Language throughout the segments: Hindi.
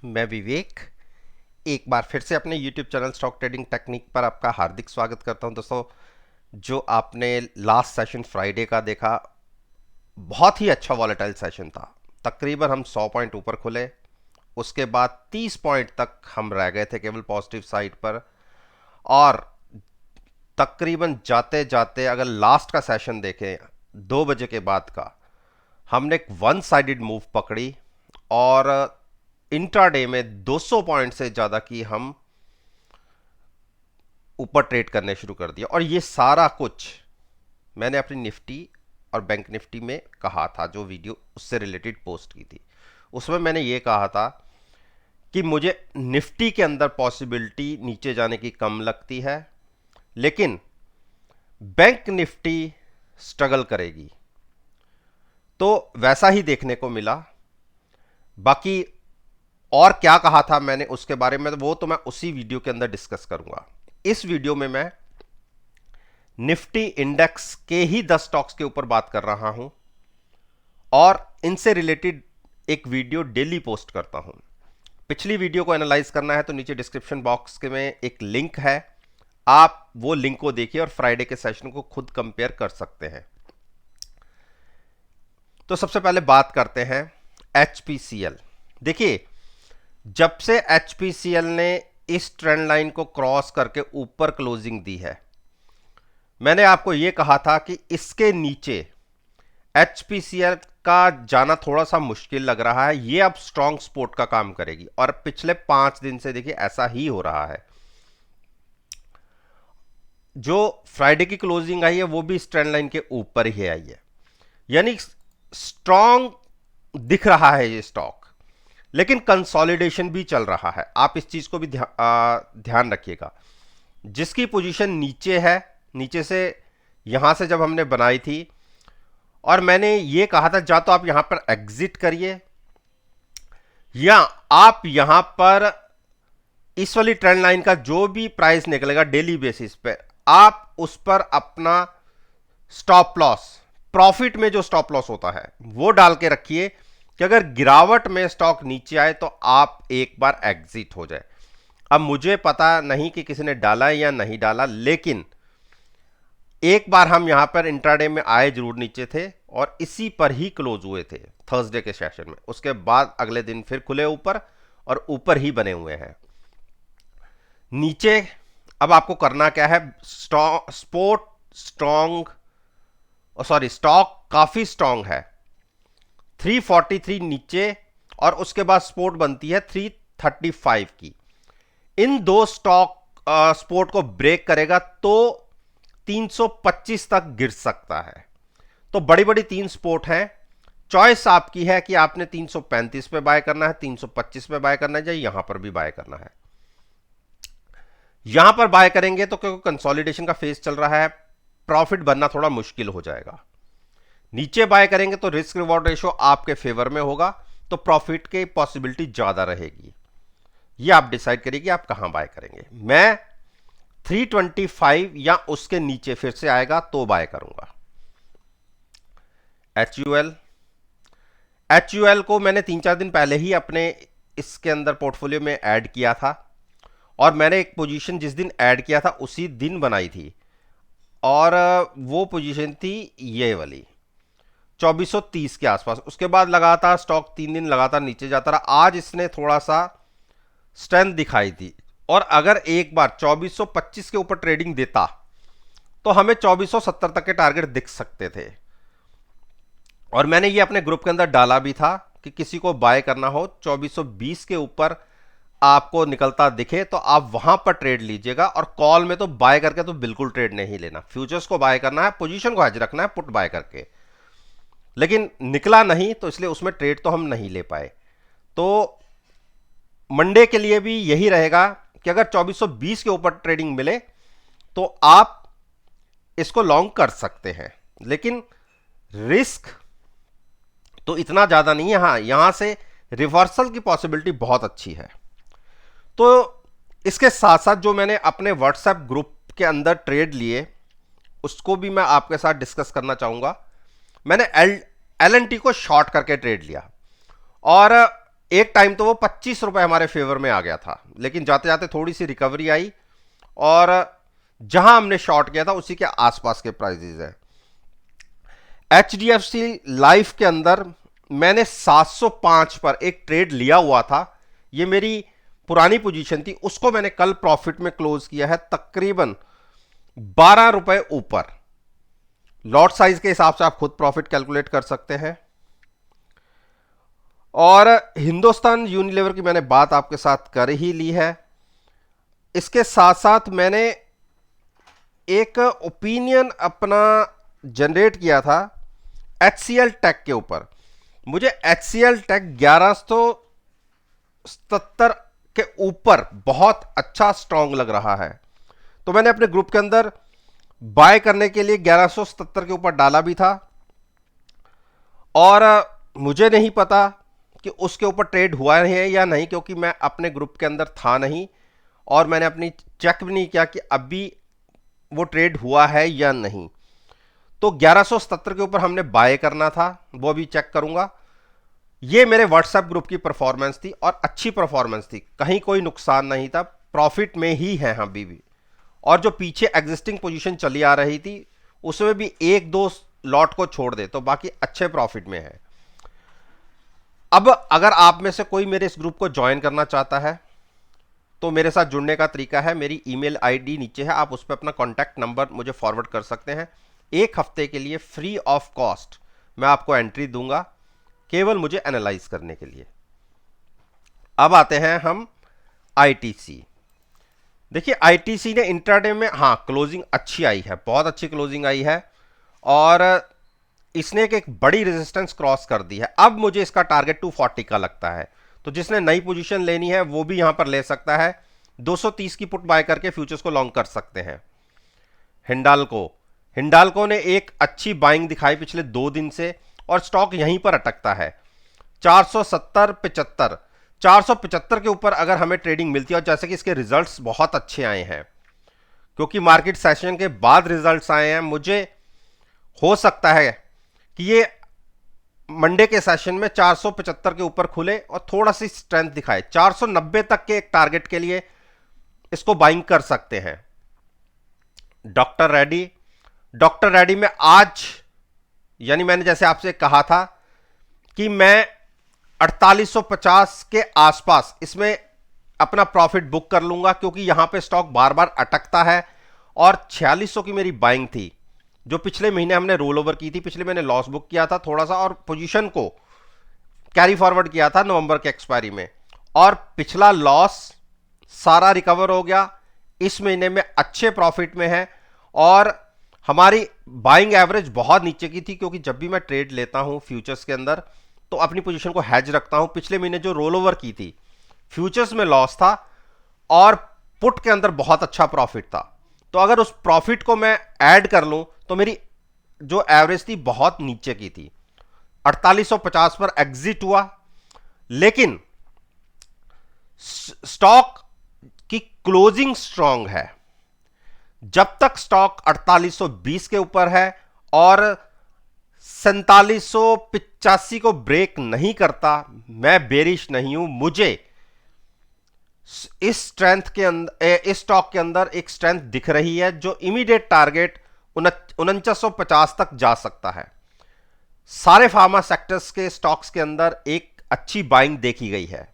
मैं विवेक एक बार फिर से अपने YouTube channel stock trading technique पर आपका हार्दिक स्वागत करता हूं। दोस्तों, जो आपने लास्ट सेशन फ्राइडे का देखा, बहुत ही अच्छा वॉलेटाइल सेशन था। तकरीबन हम 100 पॉइंट ऊपर खुले, उसके बाद 30 पॉइंट तक हम रह गए थे केवल पॉजिटिव साइड पर। और तकरीबन जाते जाते अगर लास्ट का सेशन देखें 2 बजे के बाद का, हमने एक वन साइडेड मूव पकड़ी और इंट्राडे में 200 पॉइंट से ज़्यादा की हम ऊपर ट्रेड करने शुरू कर दिया। और ये सारा कुछ मैंने अपनी निफ्टी और बैंक निफ्टी में कहा था, जो वीडियो उससे रिलेटेड पोस्ट की थी। उसमें मैंने ये कहा था कि मुझे निफ्टी के अंदर पॉसिबिलिटी नीचे जाने की कम लगती है, लेकिन बैंक निफ्टी स्ट्रगल करेगी। तो वैसा ही देखने को मिला। बाकी और क्या कहा था मैंने उसके बारे में, वो तो मैं उसी वीडियो के अंदर डिस्कस करूंगा। इस वीडियो में मैं निफ्टी इंडेक्स के ही 10 स्टॉक्स के ऊपर बात कर रहा हूं और इनसे रिलेटेड एक वीडियो डेली पोस्ट करता हूं। पिछली वीडियो को एनालाइज करना है तो नीचे डिस्क्रिप्शन बॉक्स के में एक लिंक है, आप वो लिंक को देखिए और फ्राइडे के सेशन को खुद कंपेयर कर सकते हैं। तो सबसे पहले बात करते हैं एचपीसीएल। देखिए, जब से एचपीसीएल ने इस ट्रेंड लाइन को क्रॉस करके ऊपर क्लोजिंग दी है, मैंने आपको यह कहा था कि इसके नीचे एचपीसीएल का जाना थोड़ा सा मुश्किल लग रहा है। यह अब स्ट्रॉन्ग सपोर्ट का काम करेगी और पिछले 5 दिन से देखिए ऐसा ही हो रहा है। जो फ्राइडे की क्लोजिंग आई है वो भी इस ट्रेंड लाइन के ध्यान ही आई है, यानी स्ट्रॉन्ग दिख रहा है ये स्टॉक, लेकिन कंसोलिडेशन भी चल रहा है। आप इस चीज को भी ध्यान रखिएगा। जिसकी पोजीशन नीचे है, नीचे से यहां से जब हमने बनाई थी और मैंने ये कहा था या तो आप यहां पर एग्जिट करिए या आप यहां पर इस वाली ट्रेंड लाइन का जो भी प्राइस निकलेगा डेली बेसिस पे, आप उस पर अपना स्टॉप लॉस, प्रॉफिट में जो स्टॉप लॉस होता है वो डाल के रखिए कि अगर गिरावट में स्टॉक नीचे आए तो आप एक बार एग्जिट हो जाए। अब मुझे पता नहीं कि किसी ने डाला या नहीं डाला, लेकिन एक बार हम यहां पर इंट्राडे में आए जरूर नीचे थे और इसी पर ही क्लोज हुए थे थर्सडे के सेशन में। उसके बाद अगले दिन फिर खुले ऊपर और ऊपर ही बने हुए हैं। नीचे अब आपको करना क्या है, स्टॉक काफी स्ट्रांग है। 343 नीचे और उसके बाद सपोर्ट बनती है 335 की। इन दो स्टॉक सपोर्ट को ब्रेक करेगा तो 325 तक गिर सकता है। तो बड़ी बड़ी 3 सपोर्ट हैं। चॉइस आपकी है कि आपने 335 पे बाय करना है, 325 पे बाय करना है, या यहां पर भी बाय करना है। यहां पर बाय करेंगे तो क्योंकि कंसोलिडेशन का फेज चल रहा है, प्रॉफिट बनना थोड़ा मुश्किल हो जाएगा। नीचे बाय करेंगे तो रिस्क रिवॉर्ड रेशो आपके फेवर में होगा, तो प्रॉफिट की पॉसिबिलिटी ज्यादा रहेगी। ये आप डिसाइड करिए कि आप कहां बाय करेंगे। मैं 325 या उसके नीचे फिर से आएगा तो बाय करूंगा। एचयूएल को मैंने 3-4 दिन पहले ही अपने इसके अंदर पोर्टफोलियो में ऐड किया था और मैंने एक पोजीशन जिस दिन ऐड किया था उसी दिन बनाई थी और वो पोजीशन थी ये वाली 2430 के आसपास। उसके बाद लगातार स्टॉक 3 दिन लगातार नीचे जाता रहा। आज इसने थोड़ा सा स्ट्रेंथ दिखाई थी और अगर एक बार 2425 के ऊपर ट्रेडिंग देता तो हमें 2470 तक के टारगेट दिख सकते थे। और मैंने ये अपने ग्रुप के अंदर डाला भी था कि किसी को बाय करना हो 2420 के ऊपर आपको निकलता दिखे तो आप वहां पर ट्रेड लीजिएगा। और कॉल में तो बाय करके तो बिल्कुल ट्रेड नहीं लेना। फ्यूचर्स को बाय करना है, पोजीशन को हेज रखना है पुट बाय करके, लेकिन निकला नहीं तो इसलिए उसमें ट्रेड तो हम नहीं ले पाए। तो मंडे के लिए भी यही रहेगा कि अगर 2420 के ऊपर ट्रेडिंग मिले तो आप इसको लॉन्ग कर सकते हैं, लेकिन रिस्क तो इतना ज्यादा नहीं है। हाँ, यहां से रिवर्सल की पॉसिबिलिटी बहुत अच्छी है। तो इसके साथ साथ जो मैंने अपने व्हाट्सएप ग्रुप के अंदर ट्रेड लिए उसको भी मैं आपके साथ डिस्कस करना चाहूंगा। मैंने एल एन टी को शॉर्ट करके ट्रेड लिया और एक टाइम तो वो 25 रुपए हमारे फेवर में आ गया था, लेकिन जाते जाते थोड़ी सी रिकवरी आई और जहां हमने शॉर्ट किया था उसी के आसपास के प्राइजेज है। HDFC लाइफ के अंदर मैंने 705 पर एक ट्रेड लिया हुआ था, ये मेरी पुरानी पोजीशन थी, उसको मैंने कल प्रॉफिट में क्लोज किया है तकरीबन 12 रुपए ऊपर। लॉट साइज के हिसाब से आप खुद प्रॉफिट कैलकुलेट कर सकते हैं। और हिंदुस्तान यूनिलीवर की मैंने बात आपके साथ कर ही ली है। इसके साथ साथ मैंने एक ओपिनियन अपना जनरेट किया था HCL टेक के ऊपर। मुझे HCL टेक 1177 के ऊपर बहुत अच्छा स्ट्रांग लग रहा है, तो मैंने अपने ग्रुप के अंदर बाय करने के लिए 1177 के ऊपर डाला भी था। और मुझे नहीं पता कि उसके ऊपर ट्रेड हुआ है या नहीं, क्योंकि मैं अपने ग्रुप के अंदर था नहीं और मैंने अपनी चेक भी नहीं किया कि अभी वो ट्रेड हुआ है या नहीं। तो 1177 के ऊपर हमने बाय करना था, वो भी चेक करूंगा। ये मेरे व्हाट्सएप ग्रुप की परफॉर्मेंस थी और अच्छी परफॉर्मेंस थी, कहीं कोई नुकसान नहीं था, प्रॉफिट में ही है अभी भी। और जो पीछे एग्जिस्टिंग पोजीशन चली आ रही थी उसमें भी एक दो लॉट को छोड़ दे तो बाकी अच्छे प्रॉफिट में है। अब अगर आप में से कोई मेरे इस ग्रुप को ज्वाइन करना चाहता है तो मेरे साथ जुड़ने का तरीका है, मेरी ईमेल आईडी नीचे है, आप उस पर अपना कॉन्टैक्ट नंबर मुझे फॉरवर्ड कर सकते हैं। एक हफ्ते के लिए फ्री ऑफ कॉस्ट मैं आपको एंट्री दूंगा, केवल मुझे एनालाइज करने के लिए। अब आते हैं हम आईटीसी। देखिए आईटीसी ने इंट्राडे में हाँ क्लोजिंग अच्छी आई है, बहुत अच्छी क्लोजिंग आई है और इसने एक बड़ी रेजिस्टेंस क्रॉस कर दी है। अब मुझे इसका टारगेट 240 का लगता है, तो जिसने नई पोजीशन लेनी है वो भी यहां पर ले सकता है। 230 की पुट बाय करके फ्यूचर्स को लॉन्ग कर सकते हैं। हिंडाल्को ने एक अच्छी बाइंग दिखाई पिछले 2 दिन से और स्टॉक यहीं पर अटकता है 470 75 475 के ऊपर अगर हमें ट्रेडिंग मिलती है। और जैसे कि इसके रिजल्ट्स बहुत अच्छे आए हैं, क्योंकि मार्केट सेशन के बाद रिजल्ट्स आए हैं, मुझे हो सकता है कि ये मंडे के सेशन में 475 के ऊपर खुले और थोड़ा सी स्ट्रेंथ दिखाए। 490 तक के एक टारगेट के लिए इसको बाइंग कर सकते हैं। डॉक्टर रेड्डी में आज, यानी मैंने जैसे आपसे कहा था कि मैं 4850 के आसपास इसमें अपना प्रॉफिट बुक कर लूंगा, क्योंकि यहां पे स्टॉक बार बार अटकता है। और 4600 की मेरी बाइंग थी जो पिछले महीने हमने रोल ओवर की थी। पिछले महीने लॉस बुक किया था थोड़ा सा और पोजीशन को कैरी फॉरवर्ड किया था नवंबर के एक्सपायरी में, और पिछला लॉस सारा रिकवर हो गया। इस महीने में अच्छे प्रॉफिट में है और हमारी बाइंग एवरेज बहुत नीचे की थी, क्योंकि जब भी मैं ट्रेड लेता हूं फ्यूचर्स के अंदर तो अपनी पोजीशन को हैज रखता हूं। पिछले महीने जो रोल ओवर की थी फ्यूचर्स में लॉस था और पुट के अंदर बहुत अच्छा प्रॉफिट था, तो अगर उस प्रॉफिट को मैं ऐड कर लूं तो मेरी जो एवरेज थी बहुत नीचे की थी। 4850 पर एग्जिट हुआ, लेकिन स्टॉक की क्लोजिंग स्ट्रांग है। जब तक स्टॉक 4820 के ऊपर है और 4785 को ब्रेक नहीं करता, मैं बेरिश नहीं हूं। मुझे इस स्ट्रेंथ के अंदर, इस स्टॉक के अंदर एक स्ट्रेंथ दिख रही है जो इमीडिएट टारगेट 4950 तक जा सकता है। सारे फार्मा सेक्टर्स के स्टॉक्स के अंदर एक अच्छी बाइंग देखी गई है,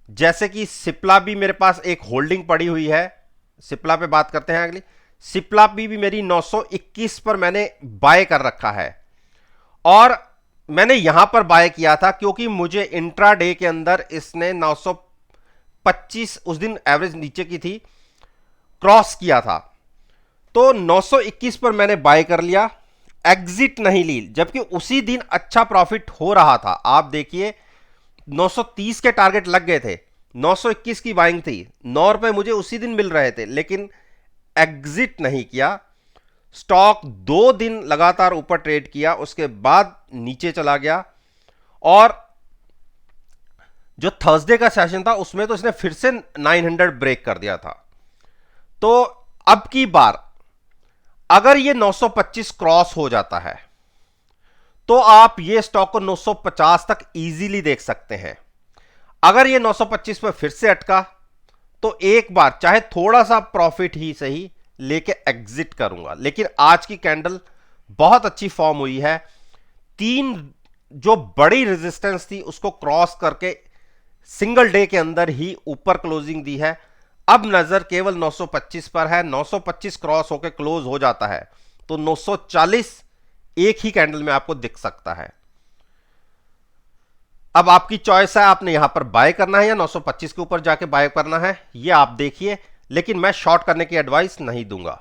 जैसे कि सिप्ला भी मेरे पास एक होल्डिंग पड़ी हुई है। सिप्ला पे बात करते हैं अगली। सिप्ला भी मेरी 921 पर मैंने बाय कर रखा है और मैंने यहां पर बाय किया था क्योंकि मुझे इंट्राडे के अंदर इसने 925 उस दिन एवरेज नीचे की थी, क्रॉस किया था, तो 921 पर मैंने बाय कर लिया, एग्जिट नहीं ली, जबकि उसी दिन अच्छा प्रॉफिट हो रहा था। आप देखिए 930 के टारगेट लग गए थे, 921 की बाइंग थी, 9 रुपए मुझे उसी दिन मिल रहे थे, लेकिन एग्जिट नहीं किया। स्टॉक 2 दिन लगातार ऊपर ट्रेड किया, उसके बाद नीचे चला गया और जो थर्सडे का सेशन था उसमें तो इसने फिर से 900 ब्रेक कर दिया था। तो अब की बार अगर ये 925 क्रॉस हो जाता है तो आप ये स्टॉक को 950 तक इजीली देख सकते हैं। अगर ये 925 पर फिर से अटका तो एक बार चाहे थोड़ा सा प्रॉफिट ही सही लेके एग्जिट करूंगा, लेकिन आज की कैंडल बहुत अच्छी फॉर्म हुई है। 3 जो बड़ी रेजिस्टेंस थी उसको क्रॉस करके सिंगल डे के अंदर ही ऊपर क्लोजिंग दी है। अब नजर केवल 925 पर है। 925 क्रॉस होकर क्लोज हो जाता है तो 940 एक ही कैंडल में आपको दिख सकता है। अब आपकी चॉइस है, आपने यहां पर बाय करना है या 925 के ऊपर जाके बाय करना है, ये आप देखिए, लेकिन मैं शॉर्ट करने की एडवाइस नहीं दूंगा।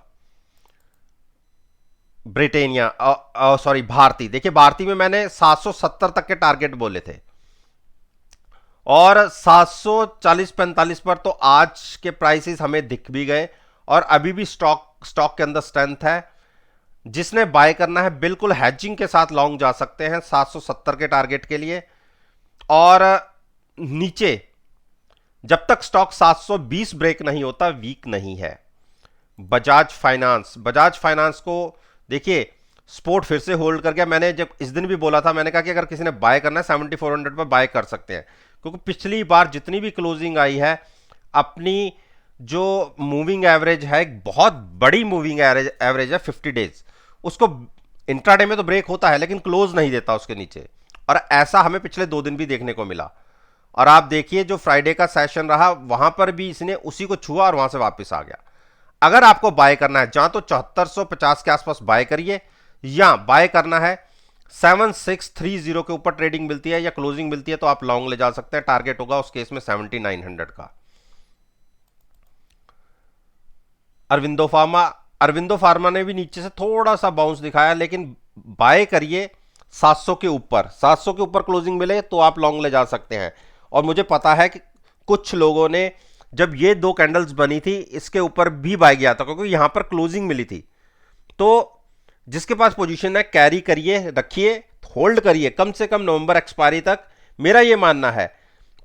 ब्रिटेनिया सॉरी भारती, देखिए भारती में मैंने 770 तक के टारगेट बोले थे और 740-45 पर तो आज के प्राइसेस हमें दिख भी गए और अभी भी स्टॉक के अंदर स्ट्रेंथ है। जिसने बाय करना है बिल्कुल हैजिंग के साथ लॉन्ग जा सकते हैं 770 के टारगेट के लिए। और नीचे जब तक स्टॉक 720 ब्रेक नहीं होता वीक नहीं है। बजाज फाइनेंस को देखिए स्पोर्ट फिर से होल्ड कर गया। मैंने जब इस दिन भी बोला था, मैंने कहा कि अगर किसी ने बाय करना है 7400 पर बाय कर सकते हैं, क्योंकि पिछली बार जितनी भी क्लोजिंग आई है अपनी जो मूविंग एवरेज है, बहुत बड़ी मूविंग एवरेज है 50 डेज, उसको इंट्राडे में तो ब्रेक होता है लेकिन क्लोज नहीं देता उसके नीचे, और ऐसा हमें पिछले 2 दिन भी देखने को मिला। और आप देखिए जो फ्राइडे का सेशन रहा वहां पर भी इसने उसी को छुआ और वहां से वापस आ गया। अगर आपको बाय करना है जहां तो 7450 के आसपास बाय करिए, या बाय करना है 7630 के ऊपर ट्रेडिंग मिलती है या क्लोजिंग मिलती है तो आप लॉन्ग ले जा सकते हैं। टारगेट होगा उस केस में 7900 का। अरविंदो फार्मा ने भी नीचे से थोड़ा सा बाउंस दिखाया, लेकिन बाय करिए 700 के ऊपर। 700 के ऊपर क्लोजिंग मिले तो आप लॉन्ग ले जा सकते हैं। और मुझे पता है कि कुछ लोगों ने जब ये 2 कैंडल्स बनी थी इसके ऊपर भी बाय किया था, क्योंकि यहां पर क्लोजिंग मिली थी। तो जिसके पास पोजीशन है कैरी करिए, रखिए, होल्ड करिए कम से कम नवंबर एक्सपायरी तक। मेरा यह मानना है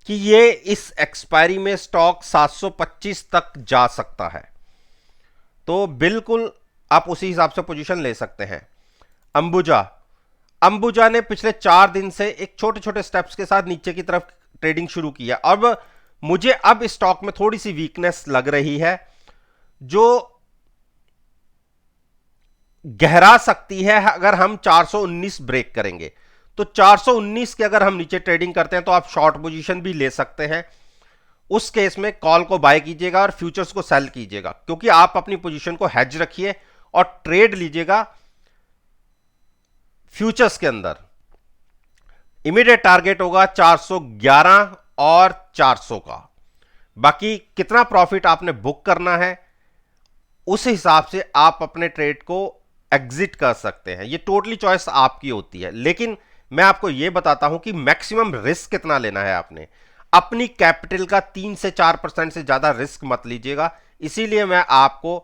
कि ये इस एक्सपायरी में स्टॉक 725 तक जा सकता है, तो बिल्कुल आप उसी हिसाब से पोजीशन ले सकते हैं। अंबुजा ने पिछले 4 दिन से एक छोटे छोटे स्टेप्स के साथ नीचे की तरफ ट्रेडिंग शुरू किया। अब मुझे अब स्टॉक में थोड़ी सी वीकनेस लग रही है जो गहरा सकती है अगर हम 419 ब्रेक करेंगे। तो 419 के अगर हम नीचे ट्रेडिंग करते हैं तो आप शॉर्ट पोजीशन भी ले सकते हैं। उस केस में कॉल को बाय कीजिएगा और फ्यूचर्स को सेल कीजिएगा, क्योंकि आप अपनी पोजीशन को हेज रखिए और ट्रेड लीजिएगा फ्यूचर्स के अंदर। इमीडिएट टारगेट होगा 411 और 400 का। बाकी कितना प्रॉफिट आपने बुक करना है उस हिसाब से आप अपने ट्रेड को एग्जिट कर सकते हैं। ये टोटली चॉइस आपकी होती है, लेकिन मैं आपको यह बताता हूं कि मैक्सिमम रिस्क कितना लेना है। आपने अपनी कैपिटल का 3 से 4% से ज्यादा रिस्क मत लीजिएगा। इसीलिए मैं आपको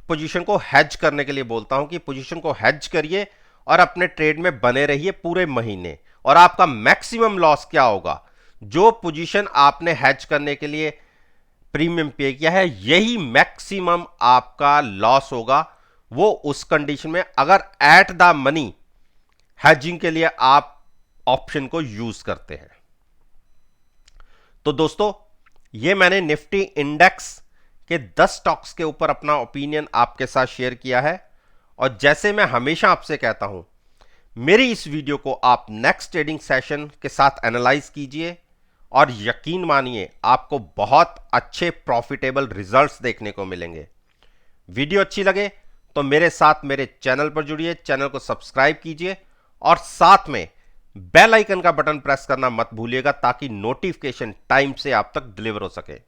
पोजीशन को हेज करने के लिए बोलता हूं कि पोजीशन को हेज करिए और अपने ट्रेड में बने रहिए पूरे महीने। और आपका मैक्सिमम लॉस क्या होगा, जो पोजीशन आपने हेज करने के लिए प्रीमियम पे किया है यही मैक्सिमम आपका लॉस होगा, वो उस कंडीशन में अगर एट द मनी हेजिंग के लिए आप ऑप्शन को यूज करते हैं। तो दोस्तों ये मैंने निफ्टी इंडेक्स के 10 स्टॉक्स के ऊपर अपना ओपिनियन आपके साथ शेयर किया है। और जैसे मैं हमेशा आपसे कहता हूं, मेरी इस वीडियो को आप नेक्स्ट ट्रेडिंग सेशन के साथ एनालाइज कीजिए और यकीन मानिए आपको बहुत अच्छे प्रॉफिटेबल रिजल्ट्स देखने को मिलेंगे। वीडियो अच्छी लगे तो मेरे साथ मेरे चैनल पर जुड़िए, चैनल को सब्सक्राइब कीजिए और साथ में बेल आइकन का बटन प्रेस करना मत भूलिएगा ताकि नोटिफिकेशन टाइम से आप तक डिलीवर हो सके।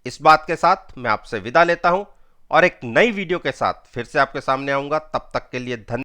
इस बात के साथ मैं आपसे विदा लेता हूं और एक नई वीडियो के साथ फिर से आपके सामने आऊंगा। तब तक के लिए धन्यवाद।